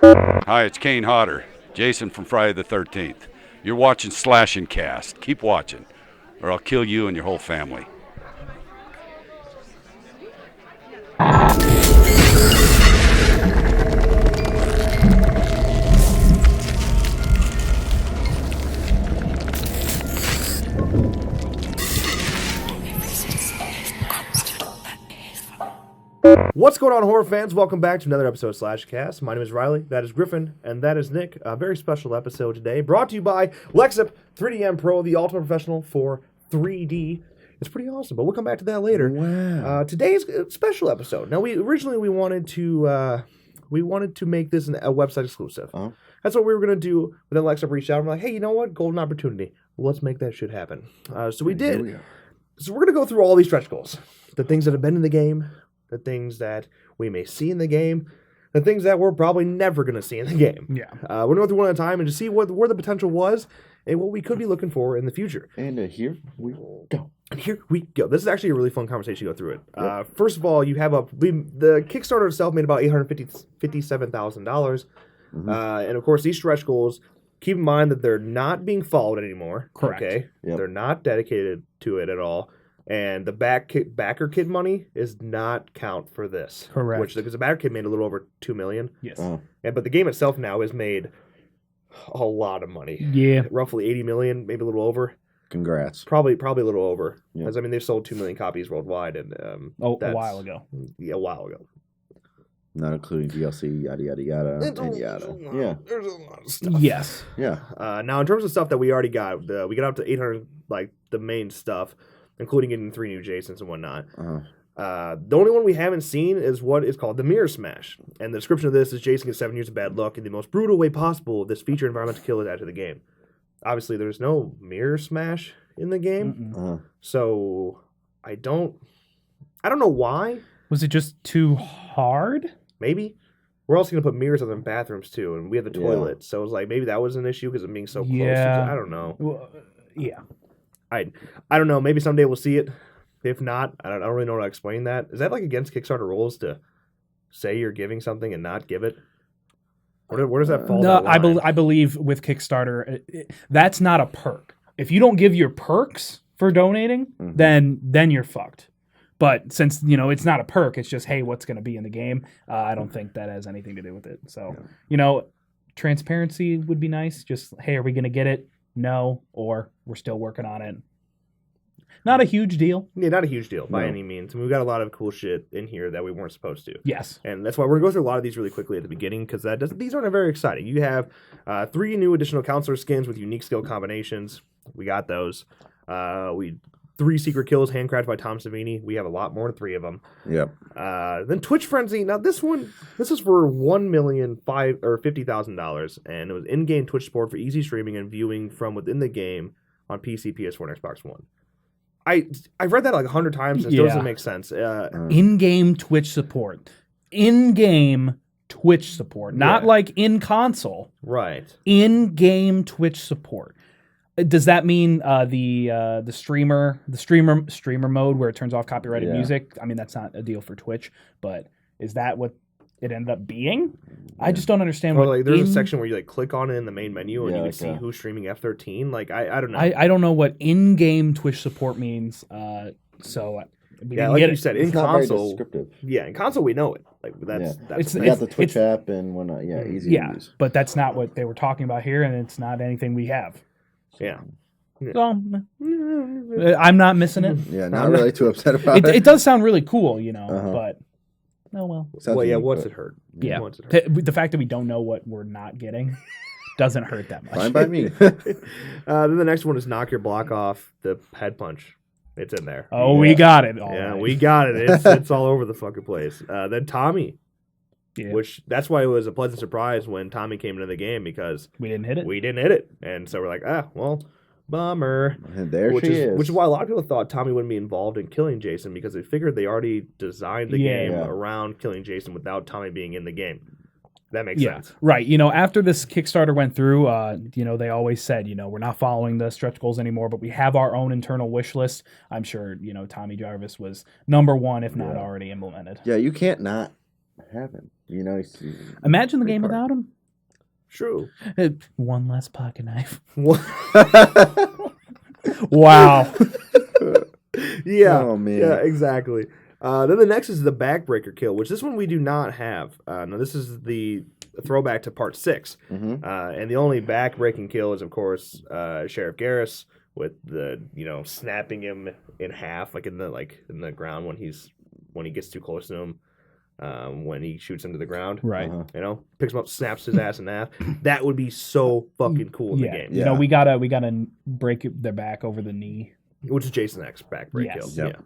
Hi, it's Kane Hodder, Jason from Friday the 13th. You're watching Slash and Cast. Keep watching, or I'll kill you and your whole family. What's going on, horror fans? Welcome back to another episode of Slash Cast. My name is Riley, that is Griffin, and that is Nick. A very special episode today, brought to you by Lexip 3DM Pro, the ultimate professional for 3D. It's pretty awesome, but we'll come back to that later. Wow. Today's a special episode. Now, we wanted to make this a website exclusive. Uh-huh. That's what we were gonna do. But then Lexip reached out and we're like, hey, you know what? Golden opportunity. Let's make that shit happen. So we did. Here we go. So we're gonna go through all these stretch goals, the things that have been in the game, the things that we may see in the game, the things that we're probably never going to see in the game. Yeah. We're going to go through one at a time and to see where the potential was and what we could be looking for in the future. And here we go. And here we go. This is actually a really fun conversation to go through it. Yep. First of all, you have the Kickstarter itself made about $857,000. Mm-hmm. And of course, these stretch goals, keep in mind that they're not being followed anymore. Correct. Okay. Yep. They're not dedicated to it at all. And the backer kit money is not count for this. Correct. Because the backer kit made a little over $2 million. Yes. But the game itself now has made a lot of money. Yeah. Roughly 80 million, maybe a little over. Congrats. Probably a little over. Yeah. Because they've sold 2 million copies worldwide, and a while ago. Yeah, a while ago. Not including DLC, yada yada yada, and yada. Yeah. There's a lot of stuff. Yes. Yeah. Now, in terms of stuff that we already got, we got up to 800, like the main stuff, including getting 3 new Jasons and whatnot. The only one we haven't seen is what is called the Mirror Smash. And the description of this is Jason gets 7 years of bad luck in the most brutal way possible. This feature environmental kill is added to the game. Obviously, there's no Mirror Smash in the game. So I don't know why. Was it just too hard? Maybe. We're also going to put mirrors on the bathrooms too, and we have the toilet. So it was like maybe that was an issue because of being so close. Yeah. I don't know. Well, yeah. I don't know. Maybe someday we'll see it. If not, I don't really know how to explain that. Is that like against Kickstarter rules to say you're giving something and not give it? Where does that fall? No, I believe with Kickstarter, that's not a perk. If you don't give your perks for donating, then you're fucked. But since, it's not a perk, it's just, hey, what's going to be in the game? I don't think that has anything to do with it. So, transparency would be nice. Just, hey, are we going to get it? No, or we're still working on it. Not a huge deal. Yeah, not a huge deal by any means. We've got a lot of cool shit in here that we weren't supposed to. Yes. And that's why we're going to go through a lot of these really quickly at the beginning, because these aren't very exciting. You have 3 new additional counselor skins with unique skill combinations. We got those. 3 secret kills handcrafted by Tom Savini. We have a lot more than 3 of them. Yep. Then Twitch Frenzy. Now this is for $1,050,000, and it was in-game Twitch support for easy streaming and viewing from within the game on PC, PS4, and Xbox One. I've read that like 100 times, and it still doesn't make sense. In-game Twitch support. In-game Twitch support. Not like in-console. Right. In-game Twitch support. Does that mean the streamer mode where it turns off copyrighted music? I mean, that's not a deal for Twitch, but is that what it ended up being? I just don't understand. There's a section where you click on it in the main menu and you can see who's streaming F13. I don't know. I don't know what in-game Twitch support means. Like you said, in console. Yeah, in console we know it. That's we got the Twitch app and whatnot. Yeah, easy to use. But that's not what they were talking about here, and it's not anything we have. Yeah. So, I'm not missing it. Yeah, not really too upset about it. It does sound really cool, but oh well. What's it hurt? Yeah. What's it hurt? The fact that we don't know what we're not getting doesn't hurt that much. Fine by me. Then the next one is knock your block off the head punch. It's in there. Oh, we got it. We got it. It's all over the fucking place. Then Tommy. Yeah. Which that's why it was a pleasant surprise when Tommy came into the game, because we didn't hit it. And so we're like, bummer. And there which she is. Which is why a lot of people thought Tommy wouldn't be involved in killing Jason, because they figured they already designed the game around killing Jason without Tommy being in the game. That makes sense. Right. After this Kickstarter went through, they always said, we're not following the stretch goals anymore, but we have our own internal wish list. I'm sure, Tommy Jarvis was number one, if not already implemented. Yeah, you can't not having. You know, Imagine the Great game card. without him. True. One less pocket knife. Wow. Yeah. Oh, man. Yeah, exactly. Then the next is the Backbreaker Kill, which this one we do not have. Now, this is the throwback to Part 6. Mm-hmm. And the only back-breaking kill is, of course, Sheriff Garrus with the, snapping him in half, like in the ground when he gets too close to him. When he shoots him to the ground, Right. Picks him up, snaps his ass in half. That would be so fucking cool in the game. You know, we gotta break their back over the knee. Which is Jason X backbreak Yes. kill. Yep.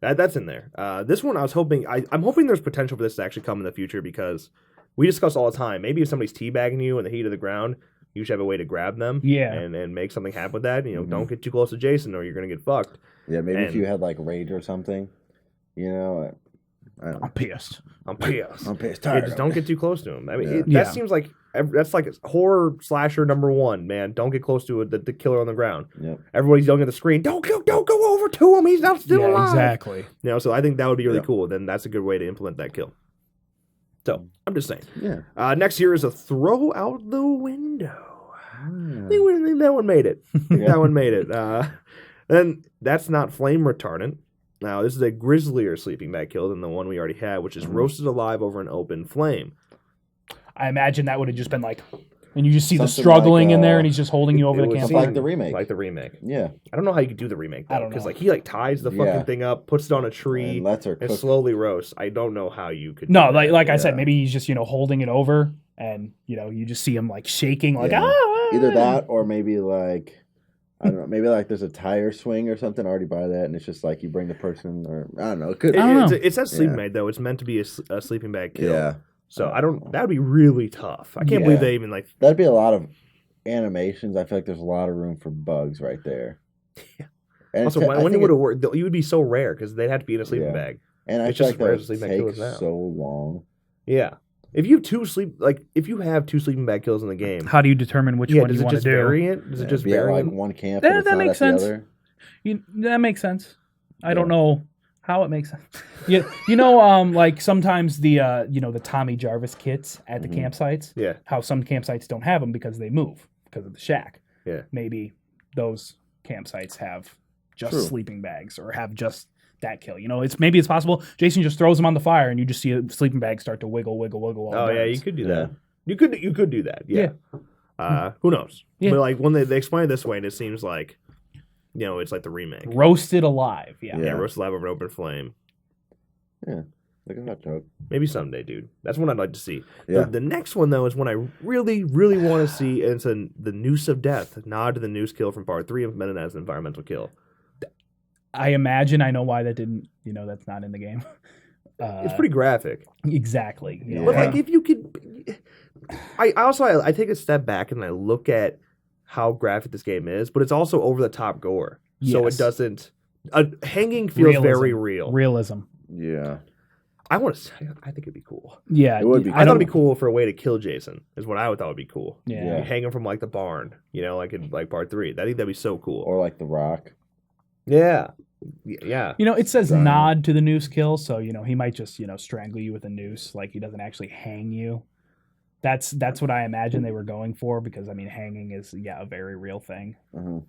Yeah, that's in there. This one I was hoping. I'm hoping there's potential for this to actually come in the future because we discuss all the time. Maybe if somebody's teabagging you in the heat of the ground, you should have a way to grab them. Yeah. and make something happen with that. Don't get too close to Jason or you're gonna get fucked. Yeah, maybe if And- you had like rage or something, I don't know. I'm pissed. I'm pissed. I'm pissed. Yeah, Tired. just don't get too close to him. I mean, Yeah. that Yeah. seems like that's like horror slasher number one, man. Don't get close to the killer on the ground. Yep. Everybody's yelling at the screen. Don't go over to him. He's not still Yeah, alive. exactly. So I think that would be really Yep. cool. Then that's a good way to implement that kill. So I'm just saying. Yeah. Next here is a throw out the window. I Ah. think that one made it. Yeah. That one made it. Then that's not flame retardant. Now this is a grislier sleeping bag kill than the one we already had, which is roasted alive over an open flame. I imagine that would have just been like, and you just see the Something struggling like, in there, and he's just holding you over It the would campfire. Something like the remake. Like the remake. Yeah. I don't know how you could do the remake I though, don't because know. like he ties the fucking Yeah. thing up, puts it on a tree, And lets her and cook. slowly roasts. I don't know how you could. No, do that. like I said, Yeah. maybe he's just holding it over, and you just see him like shaking, like Yeah. ah. Either that or maybe like, I don't know, maybe like there's a tire swing or something. I already buy that, and it's just like you bring the person, or I don't know. It could. I don't know. It says sleeping Yeah. bag though. It's meant to be a sleeping bag kill. Yeah. So I don't. That would be really tough. I can't Yeah. believe they even like. That'd be a lot of animations. I feel like there's a lot of room for bugs right there. Yeah. And Also, I when think you it- would have worked, you would be so rare because they'd have to be in a sleeping Yeah. bag. and I it's feel just like rare that to sleep would bag take kills now. so long. Yeah. If you have two sleeping bag kills in the game, How do you determine which one does you it want to just do? vary it? Does it Yeah, just be at, vary like it? one camp? That- and it's that not makes at the sense. other? That makes sense. I Yeah. don't know how it makes sense. Like sometimes the the Tommy Jarvis kits at the campsites. Yeah. How some campsites don't have them because they move because of the shack. Yeah. Maybe those campsites have just True. sleeping bags or have just that kill. It's possible Jason just throws them on the fire and you just see a sleeping bag start to wiggle. While Oh it yeah, you burns. could do Yeah. that. You could do that. Yeah. Who knows? Yeah. But like when they explain it this way, and it seems like, it's like the remake. Roasted alive. Yeah. Yeah, Yeah. roast alive over an open flame. Like a hot dog. Maybe someday, dude. That's one I'd like to see. Yeah. The next one though is one I really, really want to see, and it's the Noose of Death, a nod to the Noose kill from Part 3, implemented as an environmental kill. I imagine I know why that didn't. That's not in the game. It's pretty graphic. Exactly. But like if you could, I take a step back and I look at how graphic this game is, but it's also over the top gore, so Yes. it doesn't. Hanging feels very real. Realism. Yeah. I want to. I think it'd be cool. Yeah, It would be I thought don't it'd be cool for a way to kill Jason. Is what I thought would be cool. Yeah. You hang him from like the barn, like in like Part 3. I think that'd be so cool. Or like The Rock. Yeah, yeah. It says Done. nod to the noose kill, so he might just strangle you with a noose, like he doesn't actually hang you. That's what I imagine they were going for because hanging is a very real thing. Uh-huh.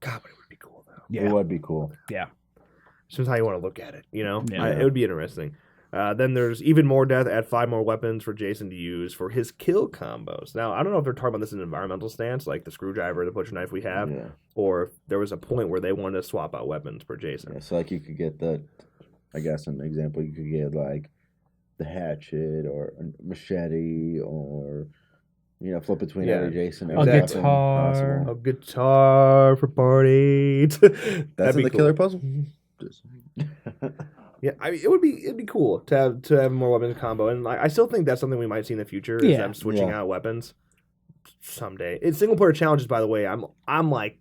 God, but it would be cool though. It Yeah, would be cool. Depends how you want to look at it. Yeah. It would be interesting. Then there's even more death. Add 5 more weapons for Jason to use for his kill combos. Now I don't know if they're talking about this in an environmental stance, like the screwdriver, the butcher knife we have, Yeah. or if there was a point where they wanted to swap out weapons for Jason. Yeah. So like you could get I guess an example, you could get like the hatchet or a machete or flip between Yeah. every Jason. A every weapon guitar. possible. A guitar for party. That's That'd in be the cool. killer puzzle. Just- Yeah, it'd be cool to have more weapons combo, and I still think that's something we might see in the future. Is Yeah. them switching Yeah. out weapons someday. In single player challenges, by the way, I'm like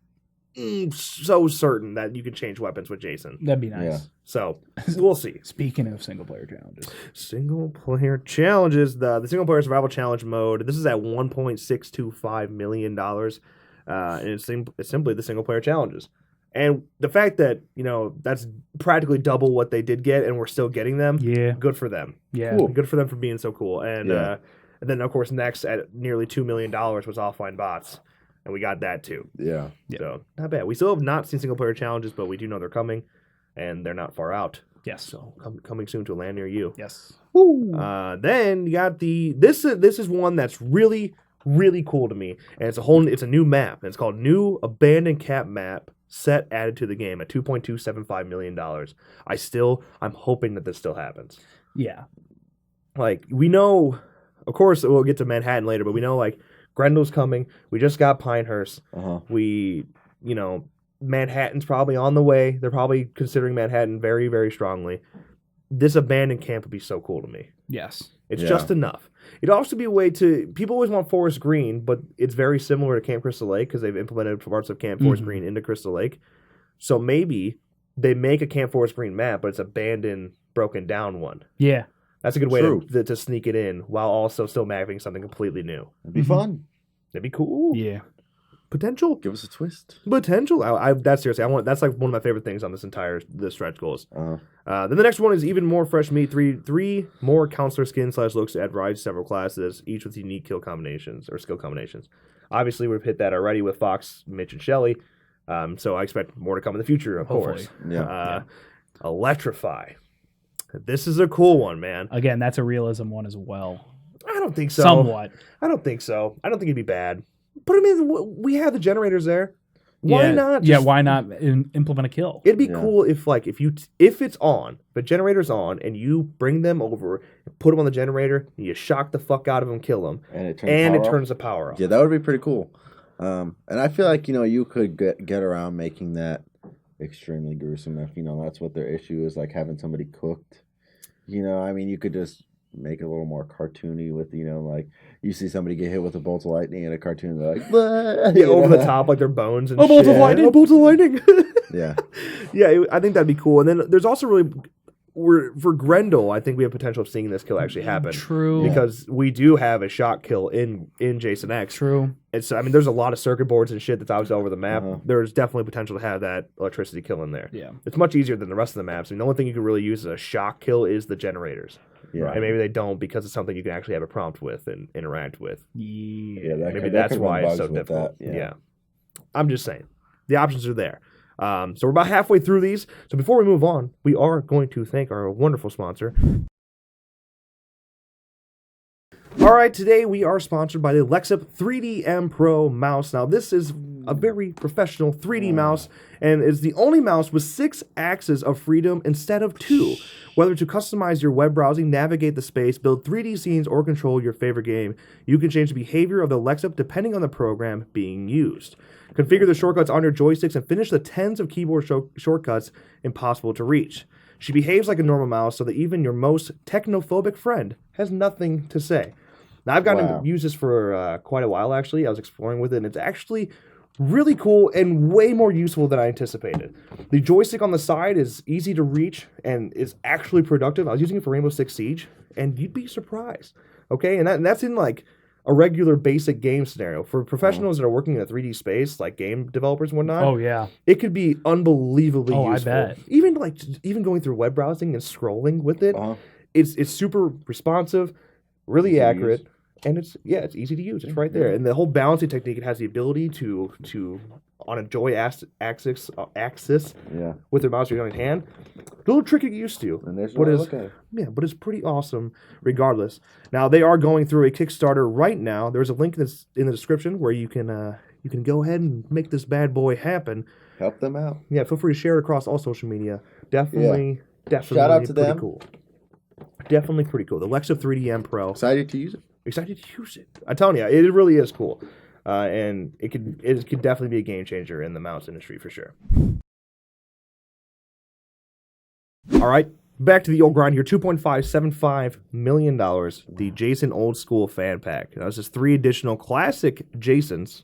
so certain that you can change weapons with Jason. that'd be nice. Yeah. So we'll see. Speaking of single player challenges, Single player challenges. The single player survival challenge mode. This is at $1.625 million, and it's simply the single player challenges. And the fact that, that's practically double what they did get and we're still getting them, Yeah. good for them. Yeah. Cool. Good for them for being so cool. And, Yeah. and then, of course, next at nearly $2 million was offline bots. And we got that, too. Yeah. So, not bad. We still have not seen single-player challenges, but we do know they're coming. And they're not far out. Yes. So, coming soon to a land near you. Yes. Then you got this is one that's really, really cool to me. And it's a new map. And it's called New Abandoned Cap Map. Set added to the game at $2.275 million. I'm hoping that this still happens. Yeah. Like, we know, of course, we'll get to Manhattan later, but we know, like, Grendel's coming. We just got Pinehurst. We, Manhattan's probably on the way. They're probably considering Manhattan very, very strongly. This abandoned camp would be so cool to me. Yes. It's just enough. It'd also be a way to... People always want Forest Green, but it's very similar to Camp Crystal Lake because they've implemented parts of Camp Forest Green into Crystal Lake. So maybe they make a Camp Forest Green map, but it's abandoned, broken down one. Yeah. That's a good way to sneak it in while also still mapping something completely new. It'd be fun. It'd be cool. Yeah. Potential. Give us a twist. Potential. That's seriously. That's like one of my favorite things on this stretch goals. Then the next one is even more fresh meat. Three more counselor skin / looks to add variety to several classes, each with unique kill combinations or skill combinations. Obviously, we've hit that already with Fox, Mitch, and Shelly. So I expect more to come in the future, of course. Yeah. Electrify. This is a cool one, man. Again, that's a realism one as well. I don't think so. Somewhat. I don't think so. I don't think it'd be bad. But I mean, we have the generators there. Why not? Why not implement a kill? It'd be cool if it's on, the generator's on, and you bring them over, put them on the generator, and you shock the fuck out of them, kill them, and it turns the power off. Yeah, that would be pretty cool. And I feel like you could get around making that extremely gruesome if that's what their issue is, like having somebody cooked. I mean, you could just make it a little more cartoony with like you see somebody get hit with a bolt of lightning in a cartoon, they're like over the top, like their bones and a bolt of lightning. A bolt of lightning. Yeah. I think that'd be cool. And then there's also for Grendel, I think we have potential of seeing this kill actually happen. True. Because we do have a shot kill in Jason X. True. It's there's a lot of circuit boards and shit that's obviously over the map. There's definitely potential to have that electricity kill in there. Yeah. It's much easier than the rest of the maps. I mean, the only thing you can really use as a shock kill is the generators. Yeah. And maybe they don't because it's something you can actually have a prompt with and interact with. Yeah. Maybe that's why it's so difficult. Yeah. I'm just saying. The options are there. So we're about halfway through these. So before we move on, we are going to thank our wonderful sponsor. All right, today we are sponsored by the Lexip 3DM Pro mouse. Now, this is a very professional 3D mouse, and it's the only mouse with 6 axes of freedom instead of 2. Whether to customize your web browsing, navigate the space, build 3D scenes, or control your favorite game, you can change the behavior of the Lexip depending on the program being used. Configure the shortcuts on your joysticks and finish the tens of keyboard shortcuts impossible to reach. She behaves like a normal mouse so that even your most technophobic friend has nothing to say. Now, I've gotten to use this for quite a while, actually. I was exploring with it, and it's actually really cool and way more useful than I anticipated. The joystick on the side is easy to reach and is actually productive. I was using it for Rainbow Six Siege, and you'd be surprised. Okay? And that's in, like, a regular basic game scenario. For professionals that are working in a 3D space, like game developers and whatnot, Oh, yeah. it could be unbelievably useful. I bet. Even going through web browsing and scrolling with it, it's super responsive, really accurate, and it's easy to use. It's right there. And the whole balancing technique, it has the ability to on a joy axis with the mouse you're on your hand. A little trick to get used to. And there's but it's pretty awesome regardless. Now, they are going through a Kickstarter right now. There's a link in the description where you can go ahead and make this bad boy happen. Help them out. Yeah, feel free to share it across all social media. Definitely Shout out to pretty them. Cool. Definitely pretty cool. The Lexip 3DM Pro. Excited to use it. Excited to use it. I'm telling you, it really is cool. And it could definitely be a game changer in the mouse industry for sure. All right, back to the old grind here. $2.575 million. The Jason Old School Fan Pack. Now, this is 3 additional classic Jasons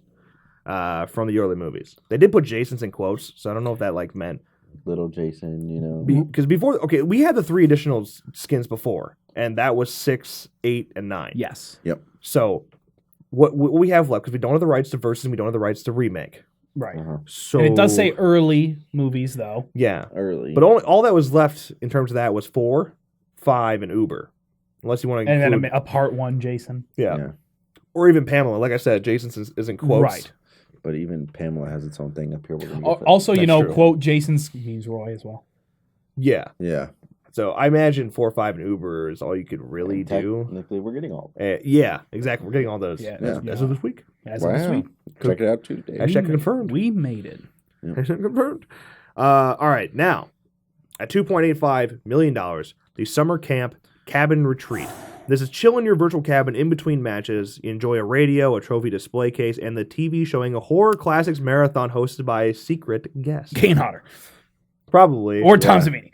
from the early movies. They did put Jasons in quotes, so I don't know if that meant Little Jason, because before, we had the 3 additional skins before, and that was 6, 8, and 9. Yes. Yep. So what we have left, because we don't have the rights to Versus and we don't have the rights to Remake. Right. So And it does say early movies, though. yeah, Early. but all that was left in terms of that was 4, 5, and Uber, unless you want to And include then a part 1, Jason. yeah, or even Pamela. Like I said, Jason's is in quotes. Right. But even Pamela has its own thing up here. Also, you That's know, true. quote Jason's means Roy as well. Yeah. Yeah. So I imagine 4, 5, and Uber is all you could really do. Technically, we're getting all. Yeah, exactly. We're getting all those Yeah. as of this week. As of this week. Check it out Tuesday. Hashtag confirmed. We made it. Hashtag confirmed. All right, now at $2.85 million, the summer camp cabin retreat. This is chill in your virtual cabin in between matches. You enjoy a radio, a trophy display case, and the TV showing a horror classics marathon hosted by a secret guest. Kane Hodder. Probably. Or Tom Savini.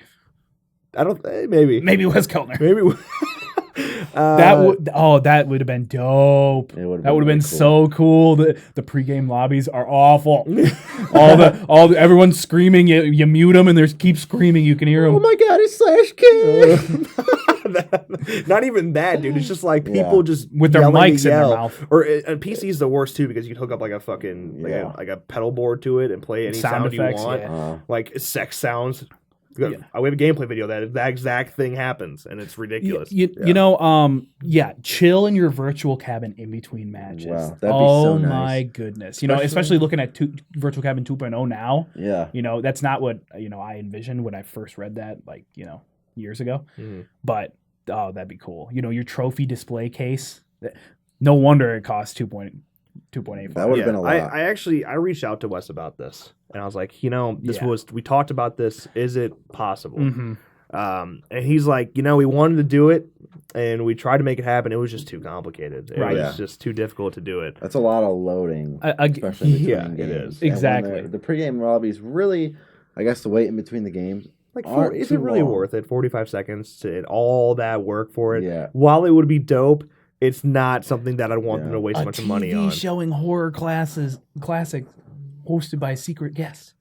I don't. Maybe. Maybe Wes Keltner. Maybe. That would have been dope. It would've That would have been been really so cool. The pregame lobbies are awful. Everyone's screaming. You mute them and they keep screaming. You can hear them. Oh my God! It's Slash Kid. Not even that, dude. It's just like people just With their yelling to mics in their yell. mouth. Or PC is the worst too because you can hook up like a fucking like a pedal board to it and play any sound effects, you want, yeah. like sex sounds. We have a gameplay video that exact thing happens and it's ridiculous. You know, chill in your virtual cabin in between matches. Wow, that'd be so nice. My goodness. You know, especially looking at Virtual Cabin 2.0 now. Yeah. You know, that's not what, I envisioned when I first read that, years ago. Mm-hmm. But, that'd be cool. You know, your trophy display case. No wonder it costs 2.85. That would have been a lot. I reached out to Wes about this and I was like, we talked about this. Is it possible? Mm-hmm. And he's like, we wanted to do it and we tried to make it happen. It was just too complicated. It was just too difficult to do it. That's a lot of loading, especially between games. It is. Exactly. The pregame lobbies really, I guess, the wait in between the games. Is it really worth it? 45 seconds to all that work for it? Yeah. While it would be dope, it's not something that I'd want them to waste a bunch of money on. Showing horror classics hosted by a secret guest.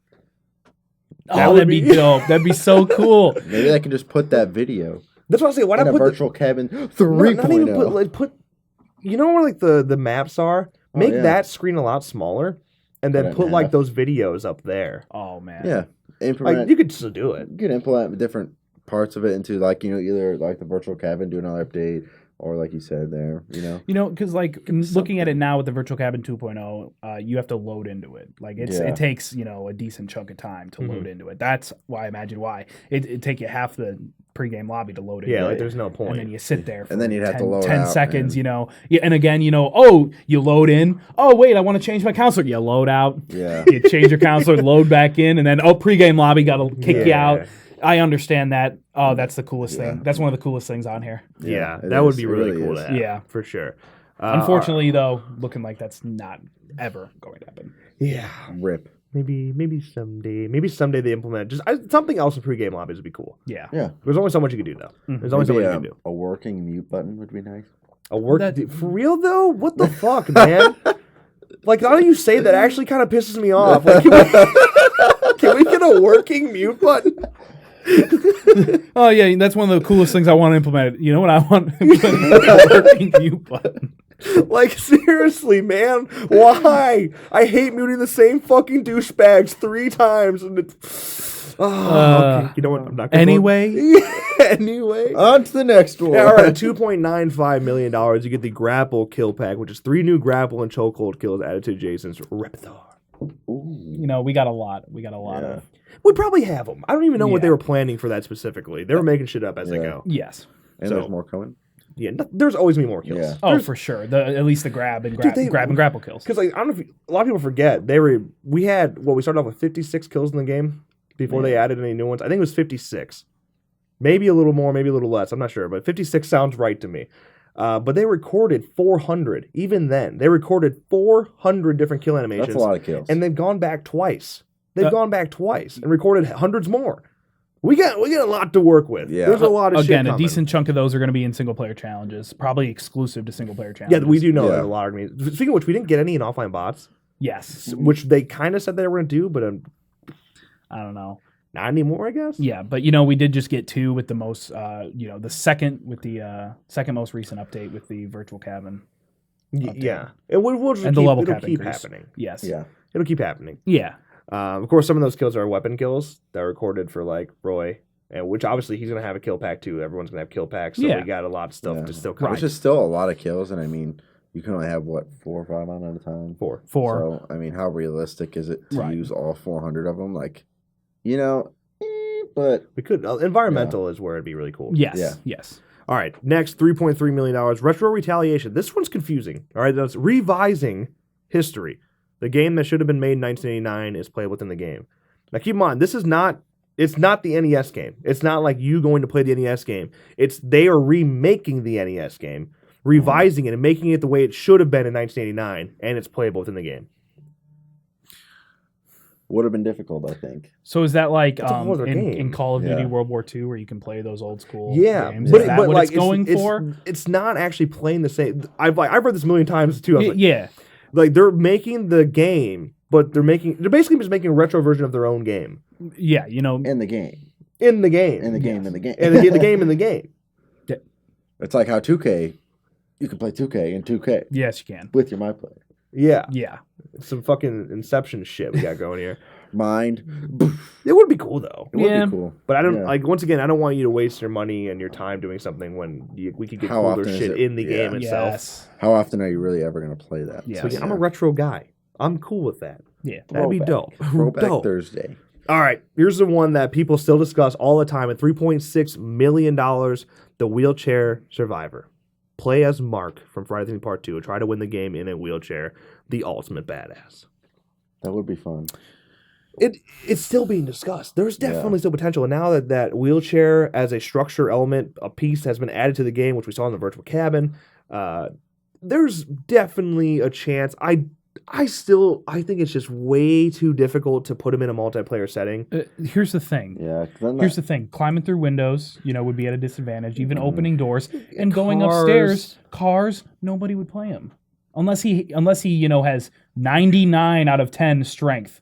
That'd be dope. That'd be so cool. Maybe I can just put that video. That's what I say. Why not in put a virtual cabin 3.0? Not even put. You know where the maps are? Make that screen a lot smaller, and then put those videos up there. Oh man. Yeah. Implement. You could still do it. You could implement different parts of it into either the virtual cabin, do another update. Or like you said there, because looking at it now with the Virtual Cabin 2.0, you have to load into it. It takes a decent chunk of time to load into it. That's why I imagine why it take you half the pregame lobby to load into it. Yeah, there's no point. And then you sit there for and then you'd have to load 10 out, seconds, and again, you load in. Oh wait, I want to change my counselor. You load out. Yeah. You change your counselor, load back in, and then pregame lobby got to kick you out. I understand that. Oh, that's the coolest thing. That's one of the coolest things on here. Yeah, that would be really cool to have. Yeah, for sure. Unfortunately, though, looking like that's not ever going to happen. Yeah, rip. Maybe someday. Maybe someday they implement just something else in pregame lobbies would be cool. Yeah. There's only so much you can do though. There's only so much you can do. A working mute button would be nice. For real though? What the fuck, man? Like, now that you say that, actually kind of pisses me off. Like, can we get a working mute button? Oh yeah, that's one of the coolest things I want to implement. You know what I want? A working mute button. Like, seriously, man, why? I hate muting the same fucking douchebags 3 times. And okay. You know what? I'm not gonna Anyway, on to the next one. Yeah, all right, $2.95 million. You get the Grapple Kill pack, which is 3 new Grapple and Chokehold kills added to Jason's repertoire. Ooh. We got a lot. Of. We probably have them. I don't even know what they were planning for that specifically. They were making shit up as they go. Yes. And there's more coming. Yeah, there's always gonna be more kills. Yeah. Oh, for sure. At least the grab and grapple kills. Because I don't know if a lot of people forget we started off with 56 kills in the game before they added any new ones. I think it was 56, maybe a little more, maybe a little less. I'm not sure, but 56 sounds right to me. But they recorded 400. Even then, they recorded 400 different kill animations. That's a lot of kills. And they've gone back twice. And recorded hundreds more. We got a lot to work with. Yeah. There's a lot of shit Again, a coming. decent chunk of those are going to be in single-player challenges, probably exclusive to single-player challenges. Yeah, we do know that a lot are going to be. Speaking of which, we didn't get any in offline bots. Yes. Which they kind of said they were going to do, but I don't know. Not anymore, I guess. Yeah, but we did just get 2 with the most, the second with the second most recent update with the virtual cabin. Yeah, we'll just and the level cap keep increase. happening. Yes. Yeah. It'll keep happening. Yeah. Of course, some of those kills are weapon kills that are recorded for like Roy, and which obviously he's gonna have a kill pack too. Everyone's gonna have kill packs, so we got a lot of stuff to still come. Which is still a lot of kills, and I mean, you can only have what 4 or 5 on at a time. Four. So I mean, how realistic is it to use all 400 of them? Like, but we could. Environmental is where it'd be really cool. Yes. Yeah. Yes. All right, next $3.3 million retro retaliation. This one's confusing. All right, that's revising history. The game that should have been made in 1989 is played within the game. Now keep in mind, this is not. It's not the NES game. It's not like you going to play the NES game. They are remaking the NES game, revising it and making it the way it should have been in 1989, and it's playable within the game. would have been difficult, I think. So is that like That's a whole other game. in Call of Duty Yeah. World War II where you can play those old school Yeah, games? but, Is that but what like it's going for? It's not actually playing the same. I've read this a million times too. I was like, Yeah. like they're making the game, but they're basically just making a retro version of their own game Yeah, you know. In the game. in the game, In the game. In the game. and the game in the game. It's like how 2K, you can play 2K in 2K Yes, you can. with your My Player. Yeah, Yeah. some fucking Inception shit we got going here. Mind. It would be cool though. It would Yeah. be cool. But I don't Yeah. like. Once again, I don't want you to waste your money and your time doing something when we could get How cooler often is shit it? in the game Yeah. itself. Yes. How often are you really ever going to play that? Yeah. So yeah, I'm a retro guy. I'm cool with that. Yeah. That'd be dope. Throwback Dope. Thursday. All right, here's the one that people still discuss all the time at $3.6 million, the wheelchair survivor. Play as Mark from Friday the 13th Part 2 and try to win the game in a wheelchair. The ultimate badass. That would be fun. It's still being discussed. There's definitely still potential. And now that wheelchair as a structure element, a piece has been added to the game, which we saw in the virtual cabin, there's definitely a chance. I think it's just way too difficult to put him in a multiplayer setting. Here's the thing. Yeah. 'Cause then Here's that- the thing. Climbing through windows, would be at a disadvantage. Even Mm-hmm. opening doors and going Cars. upstairs, cars, nobody would play him. Unless he has 99 out of 10 strength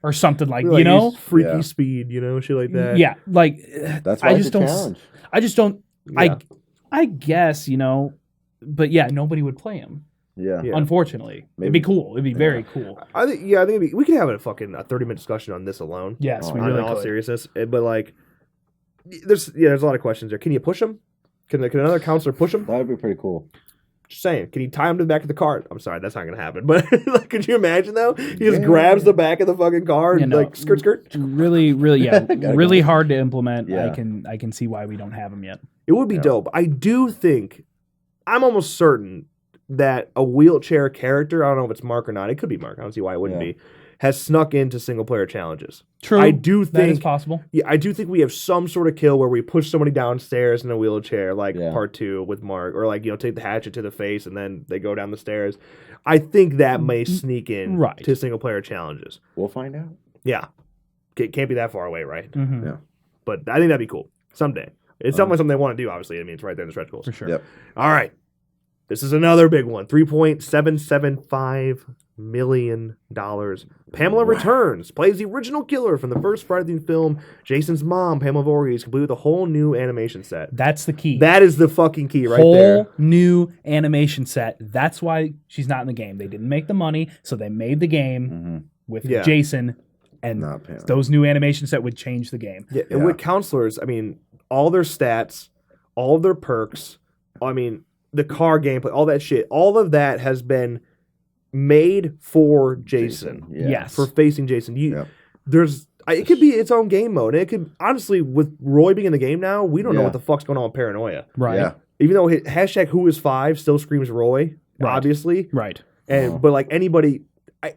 or something like he's freaky Yeah. speed, shit like that. Yeah, like That's why I it's just a don't challenge. I just don't Yeah. I guess, but yeah, nobody would play him. Yeah. Yeah. Unfortunately. It'd Maybe- be cool. It'd be very cool. I think we could have a 30-minute discussion on this alone. Yes, we In really all could. seriousness, but like, there's a lot of questions there. Can you push him? Can another counselor push him? That would be pretty cool. Just saying. Can you tie him to the back of the car? I'm sorry, that's not gonna happen. But like, could you imagine though? He just Yeah. grabs the back of the fucking car and like skirt. Really, Gotta really go. hard to implement. Yeah. I can see why we don't have them yet. It would be dope. I do think, I'm almost certain that a wheelchair character, I don't know if it's Mark or not, it could be Mark, I don't see why it wouldn't Yeah. be, has snuck into single player challenges. True. I do that is think, possible. yeah, I do think we have some sort of kill where we push somebody downstairs in a wheelchair, like Yeah. Part 2 with Mark, or like, take the hatchet to the face and then they go down the stairs. I think that may sneak in Right. to single player challenges. We'll find out. Yeah. Can't be that far away, right? Mhm. Yeah. But I think that'd be cool someday. It's definitely something they want to do, obviously. I mean, it's right there in the stretch goals. For sure. Yep. All right. This is another big one. $3.775 million. Pamela returns, plays the original killer from the first Friday the 13th film. Jason's mom, Pamela Voorhees, complete with a whole new animation set. That's the key. That is the fucking key right whole there. new animation set. That's why she's not in the game. They didn't make the money, so they made the game with Yeah. Jason, and Not Pam. those new animation set would change the game. Yeah, and with counselors, I mean, all their stats, all of their perks, I mean, the car gameplay, all that shit, all of that has been made for Jason. Yeah. Yes. For facing Jason. Yep. It could be its own game mode. And it could, honestly, with Roy being in the game now, we don't know Yeah. what the fuck's going on with Paranoia. Right. Yeah. Even though hashtag Who is 5 still screams Roy, Right. obviously. Right. And but like anybody,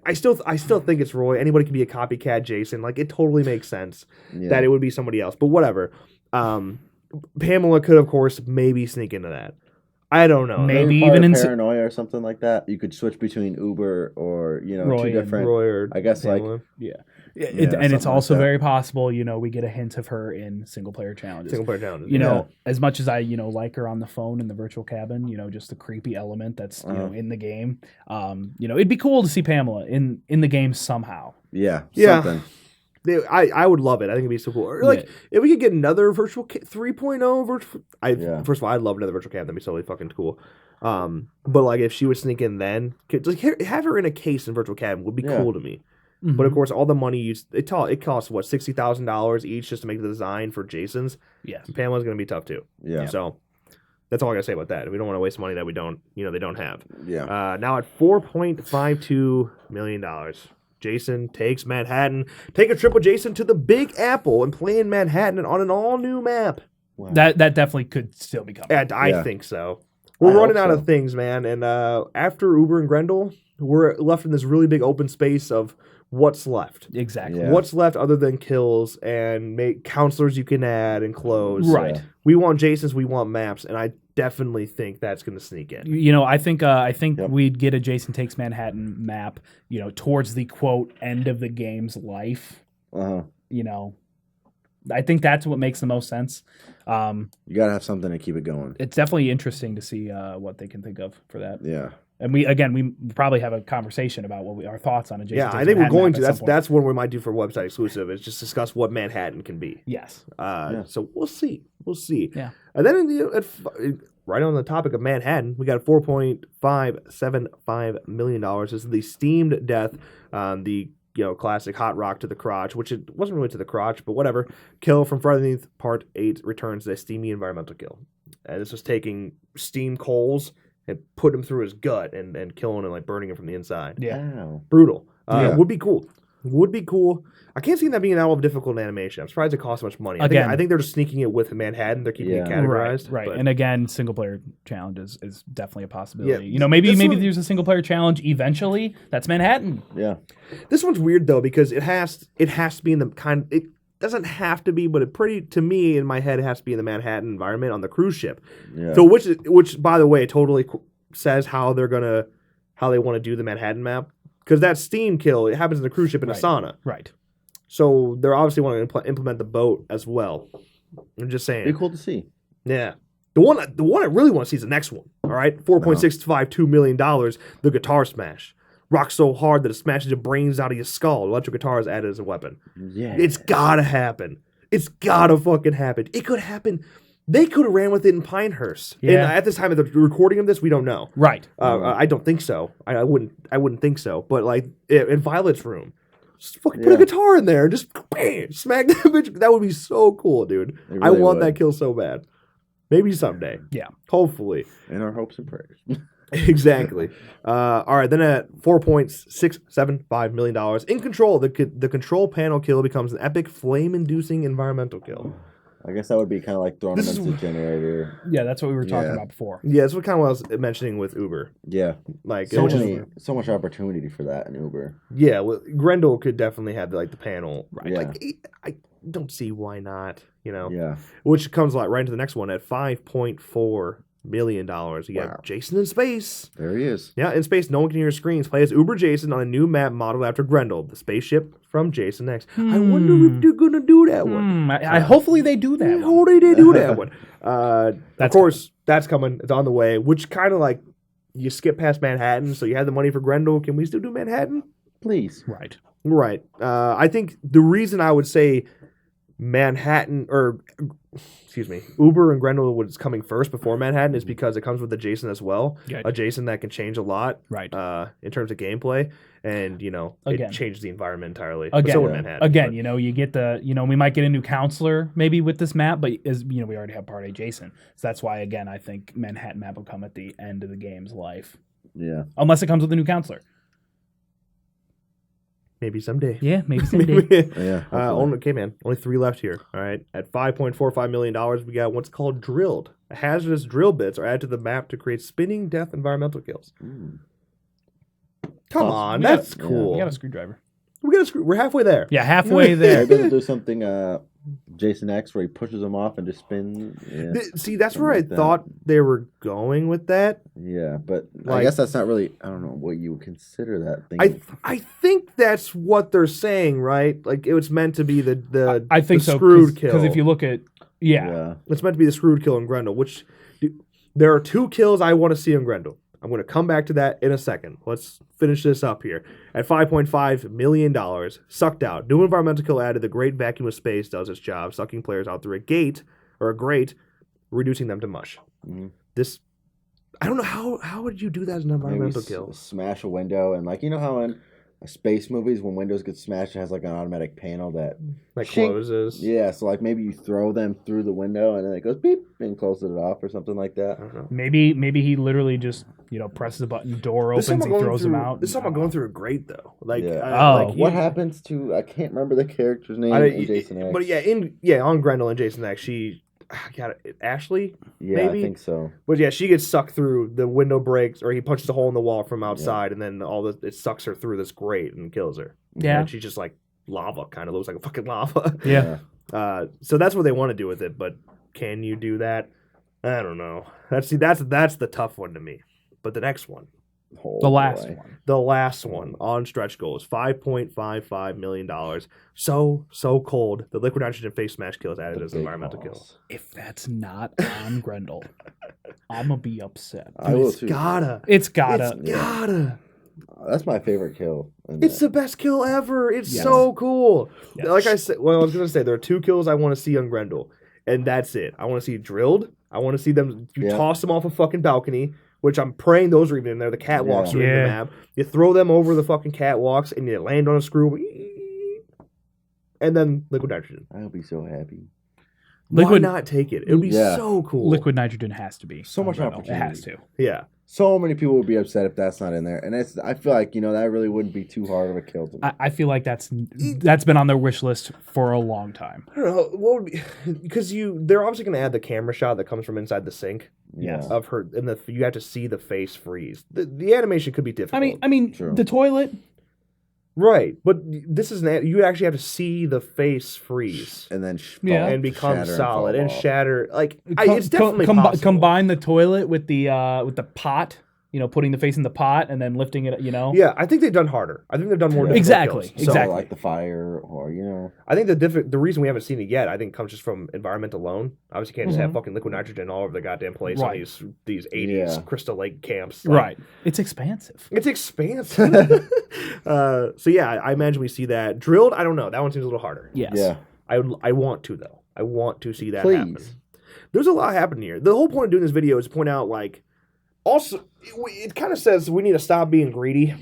I still think it's Roy. Anybody can be a copycat Jason. Like it totally makes sense Yeah. that it would be somebody else. But whatever. Pamela could, of course, maybe sneak into that. I don't know. Maybe part even of in Paranoia or something like that. You could switch between Uber or Roy two and different. Roy or I guess Pamela. Yeah. Yeah, and it's something also like that. very possible, we get a hint of her in single player challenges. Single player challenges. You know, as much as I, like her on the phone in the virtual cabin, just the creepy element that's, in the game. It'd be cool to see Pamela in the game somehow. Yeah. Yeah. Something. I would love it. I think it'd be so cool. Or like if we could get another virtual 3.0 virtual. Yeah. First of all, I'd love another virtual cab. That'd be totally fucking cool. But like if she would sneak in then, like have her in a case in Virtual Cabin would be cool to me. Mm-hmm. But of course, all the money it costs what $60,000 each just to make the design for Jason's. Yes. And Pamela's going to be tough too. Yeah. So that's all I got to say about that. We don't want to waste money that they don't have. Yeah. Now at $4.52 million, Jason takes Manhattan. Take a trip with Jason to the Big Apple and play in Manhattan on an all new map. Wow. That definitely could still be coming. And I Yeah. think so. We're running out so. of things, man. And after Uber and Grendel, we're left in this really big open space of what's left. Exactly. Yeah. What's left other than kills and counselors you can add and close. Right. Yeah. We want Jasons, we want maps, and I definitely think that's going to sneak in. You know, I think Yep. we'd get a Jason Takes Manhattan map, you know, towards the quote end of the game's life. Uh-huh. You know, I think that's what makes the most sense. You gotta have something to keep it going. It's definitely interesting to see what they can think of for that. Yeah. And we probably have a conversation about our thoughts on a Jason. Yeah, Takes I think we're Manhattan going map to. at some point. That's one we might do for website exclusive. Is just discuss what Manhattan can be. Yes. So we'll see. We'll see. Yeah. And then right on the topic of Manhattan, we got $4.575 million. This is the Steamed Death, the classic hot rock to the crotch, which it wasn't really to the crotch, but whatever. Kill from Friday the 13th Part 8 returns a steamy environmental kill. And this was taking steam coals and put him through his gut and killing him, like burning him from the inside. Yeah. Wow. Brutal. Yeah. Would be cool. I can't see that being that difficult in animation. I'm surprised it costs so much money. Again- I think they're just sneaking it with Manhattan. They're keeping it Yeah. categorized. Right. but- And again, single player challenge is definitely a possibility. Yeah. You know, maybe This one- there's a single player challenge eventually. That's Manhattan. Yeah. This one's weird though because it has to be in the kind. It doesn't have to be, but to me in my head it has to be in the Manhattan environment on the cruise ship. Yeah. So which by the way totally says how they want to do the Manhattan map because that steam kill it happens in the cruise ship in a Right. sauna. Right. So they're obviously want to implement the boat as well. I'm just saying. Be cool to see. Yeah. The one I really want to see is the next one. All right. $4.652 million, the guitar smash. Rock so hard that it smashes your brains out of your skull. Electric guitar is added as a weapon. Yeah. It's gotta happen. It's gotta fucking happen. It could happen. They could have ran with it in Pinehurst. And Yeah. at this time of the recording of this, we don't know. Right. I don't think so. I wouldn't think so. But like in Violet's room, just fucking put a Yeah. guitar in there and just bam, smack that bitch. That would be so cool, dude. It I really want would. that kill so bad. Maybe someday. Yeah. Hopefully. In our hopes and prayers. Exactly. All right. Then at $4.675 million, in control, the control panel kill becomes an epic flame-inducing environmental kill. I guess that would be kind of like throwing This them into the generator. Yeah, that's what we were talking Yeah. about before. Yeah, that's what kind of what I was mentioning with Uber. Yeah. Like, So, it was so much opportunity for that in Uber. yeah, well, Grendel could definitely have the panel. Right. Yeah. Like, I don't see why not. Yeah. Which comes right into the next one at $5.4 million. You got Wow. Jason in space. There he is. Yeah, in space, no one can hear screens. Play as Uber Jason on a new map modeled after Grendel, the spaceship from Jason X. I wonder if they're gonna do that one. I hopefully they do that. I one. hope they do that one. Of That's course, that's coming. It's on the way. Which kind of like you skip past Manhattan, so you have the money for Grendel. Can we still do Manhattan? Please. Right. Right. I think the reason I would say Manhattan Uber and Grendel was coming first before Manhattan is because it comes with a Jason as well. Yeah. A Jason that can change a lot. Right. In terms of gameplay, and Again. it changes the environment entirely. Again, so would Manhattan. Again, you get the, we might get a new counselor maybe with this map, but as we already have Part A Jason. So that's why, again, I think Manhattan map will come at the end of the game's life. Yeah. Unless it comes with a new counselor. Maybe someday. Yeah, maybe someday. Yeah. hopefully. Only 3 left here. All right, at $5.45 million, we got what's called drilled. Hazardous drill bits are added to the map to create spinning death environmental kills. Ooh. Come Awesome. on, We got- that's cool. You got a screwdriver. We're halfway there. Yeah, halfway there. Maybe they'll do something Jason X where he pushes them off and just spins. Yeah. See, that's where I Something like that. thought they were going with that. Yeah, but I Like- guess that's not really. I don't know what you would consider that thing. I think that's what they're saying, right? Like it was meant to be the I think the so. screwed kill. Because if you look at, yeah. It's meant to be the screwed kill in Grendel, which there are 2 kills I want to see in Grendel. I'm going to come back to that in a second. Let's finish this up here. At $5.5 million, sucked out. New environmental kill added. The great vacuum of space does its job, sucking players out through a grate, reducing them to mush. Mhm. This, I don't know how would you do that as an Maybe environmental kill? smash a window, and like, you know how in space movies when windows get smashed, it has like an automatic panel that Like shink. closes. Yeah, so like maybe you throw them through the window and then it goes beep and closes it off or something like that. I don't know. Maybe he literally just presses a button, door opens, he throws them out. This is something going through a grate though. Like, Yeah. like What happens to I can't remember the character's name in Jason X. But on Grendel and Jason X, she got it. Ashley. Yeah, maybe? I think so. But yeah, she gets sucked through the window breaks, or he punches a hole in the wall from outside, and then it sucks her through this grate and kills her. Yeah, and she's just like lava, kind of looks like a fucking lava. Yeah. So that's what they want to do with it, but can you do that? I don't know. That's the tough one to me. But the next one, the last one on stretch goals, $5.55 million. So cold. The liquid nitrogen face smash kill is added as an environmental kill. If that's not on Grendel, I'm gonna be upset. I will It's too. gotta. It's gotta. It's gotta. That's my favorite kill. It's the best kill ever. It's so cool. Yes. Like I said, I was gonna say there are 2 kills I want to see on Grendel, and that's it. I want to see drilled. I want to see them. You toss them off a fucking balcony, which I'm praying those are even in there. The catwalks are in the map. You throw them over the fucking catwalks, and you land on a screw, and then liquid nitrogen. I'll be so happy. Why not take it? It would be so cool. Liquid nitrogen has to be So much Grendel. opportunity. It has to. Yeah. So many people would be upset if that's not in there, and I feel like that really wouldn't be too hard of a kill to me. I feel like that's been on their wish list for a long time. I don't know what would be, because they're obviously going to add the camera shot that comes from inside the sink. Yeah. Of her, and you have to see the face freeze. The animation could be difficult. I mean, True. the toilet. Right, but this is you actually have to see the face freeze and then and become shatter solid and fall off. shatter. Like it's definitely possible. Combine the toilet with the pot. Putting the face in the pot and then lifting it. Yeah, I think they've done harder. I think they've done more. Exactly. Kills. So, Exactly. like the fire, or I think the reason we haven't seen it yet, I think, comes just from environment alone. Obviously, you can't just have fucking liquid nitrogen all over the goddamn place on these 80s Crystal Lake camps. Right. It's expansive. It's expansive. So yeah, I imagine we see that drilled. I don't know. That one seems a little harder. Yes. Yeah. I want to though. I want to see that Please. happen. There's a lot happening here. The whole point of doing this video is to point out also, it kind of says we need to stop being greedy.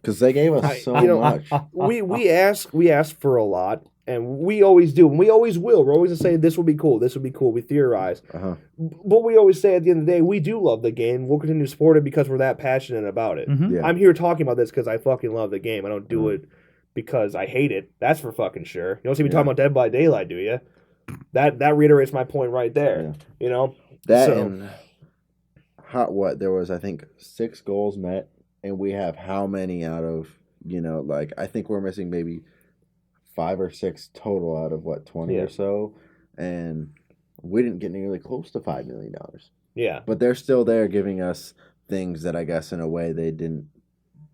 Because they gave us so much. We ask for a lot, and we always do, and we always will. We're always going to say this will be cool, this will be cool. We theorize, but we always say at the end of the day, we do love the game. We'll continue to support it because we're that passionate about it. Yeah. I'm here talking about this because I fucking love the game. I don't do it because I hate it. That's for fucking sure. You don't see me talking about Dead by Daylight, do you? That reiterates my point right there. That and there was, I think, 6 goals met, and we have how many out of, I think we're missing maybe 5 or 6 total out of 20 or so, and we didn't get nearly close to $5 million. Yeah. But they're still there giving us things that I guess in a way they didn't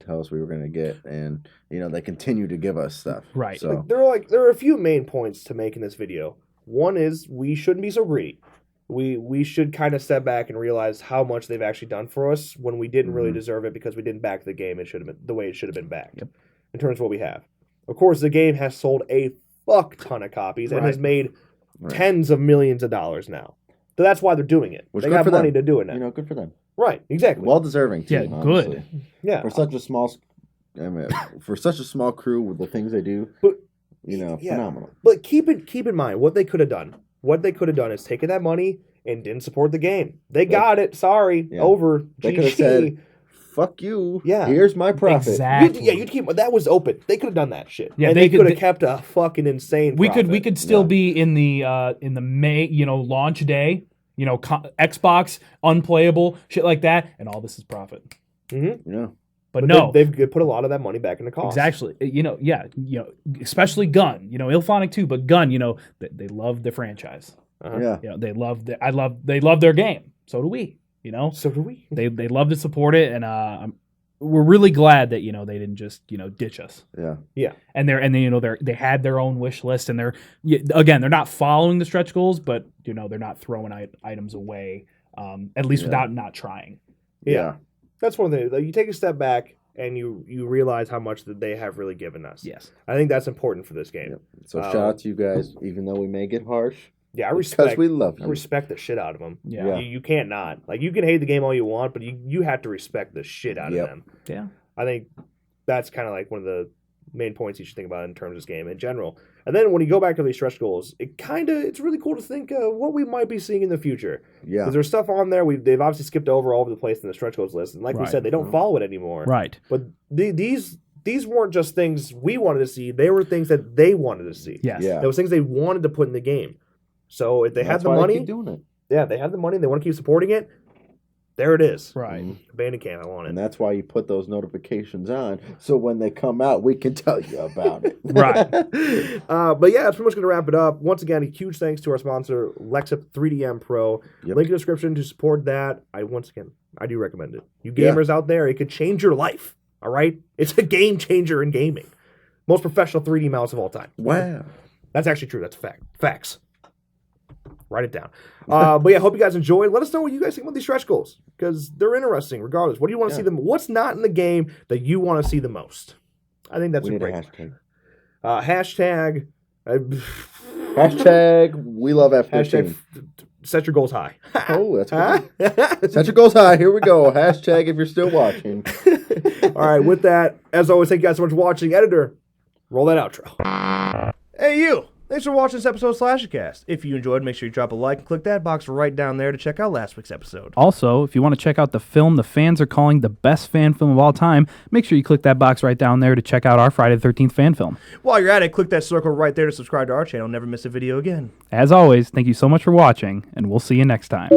tell us we were going to get, and they continue to give us stuff. Right. So there are a few main points to make in this video. One is we shouldn't be so greedy. We should kind of step back and realize how much they've actually done for us when we didn't really deserve it because we didn't back the game. It should have been the way it should have been backed in terms of what we have. Of course, the game has sold a fuck ton of copies and has made tens of millions of dollars now. So that's why they're doing it. They got money to do it now. Good for them. Right, exactly. Well deserving too. Yeah, honestly. good. Yeah. For such a small crew with the things they do, phenomenal. But keep in mind what they could have done. What they could have done is taken that money and didn't support the game. They got it. Sorry. Yeah. Over. They could have said, fuck you. Yeah. Here's my profit. Exactly. You'd keep that was open. They could have done that shit. Yeah, and they could have kept a fucking insane profit. We could still be in the May, launch day, Xbox unplayable, shit like that, and all this is profit. Mm-hmm. Yeah. But no, they've put a lot of that money back into cost. Exactly. Especially Gun. Ilphonic too, but Gun. They love the franchise. Yeah. They love they love their game. So do we. So do we. They love to support it, and we're really glad that they didn't just ditch us. Yeah. Yeah. And they had their own wish list, and they're not following the stretch goals, but they're not throwing items away, at least without not trying. Yeah. That's one thing. You take a step back and you realize how much that they have really given us. Yes. I think that's important for this game. Yep. So shout out to you guys, even though we may get harsh. Yeah, I respect. Because we love I you. respect the shit out of them. Yeah. You can't not. Like, you can hate the game all you want, but you have to respect the shit out of them. Yeah. I think that's kind of like one of the main points you should think about in terms of this game in general. And then when you go back to these stretch goals, it's really cool to think what we might be seeing in the future. Yeah. Because there's stuff on there they've obviously skipped over all over the place in the stretch goals list, and like we Right. said, they don't follow it anymore. Right. But these weren't just things we wanted to see; they were things that they wanted to see. Yes. Yeah. There was things they wanted to put in the game. So if they had That's the why money, they keep doing it. yeah, they have the money. They want to keep supporting it. There it is. Right. Abandoned Camp. I want And it. that's why you put those notifications on, so when they come out, we can tell you about it. Right. But yeah, that's pretty much going to wrap it up. Once again, a huge thanks to our sponsor, Lexip 3DM Pro. Yep. Link in the description to support that. I do recommend it. You gamers out there, it could change your life. All right? It's a game changer in gaming. Most professional 3D mouse of all time. Wow. That's actually true. That's a fact. Facts. Write it down. But yeah, hope you guys enjoyed. Let us know what you guys think about these stretch goals, because they're interesting regardless. What do you want to see them? What's not in the game that you want to see the most? I think that's We a need a great hashtag. hashtag. Hashtag we love F13. Hashtag set your goals high. Oh, that's good. Set your goals high. Here we go. Hashtag if you're still watching. All right, with that, as always, thank you guys so much for watching. Editor, roll that outro. Hey, you. Thanks for watching this episode of SlasherCast. If you enjoyed, make sure you drop a like and click that box right down there to check out last week's episode. Also, if you want to check out the film the fans are calling the best fan film of all time, make sure you click that box right down there to check out our Friday the 13th fan film. While you're at it, click that circle right there to subscribe to our channel. Never miss a video again. As always, thank you so much for watching, and we'll see you next time.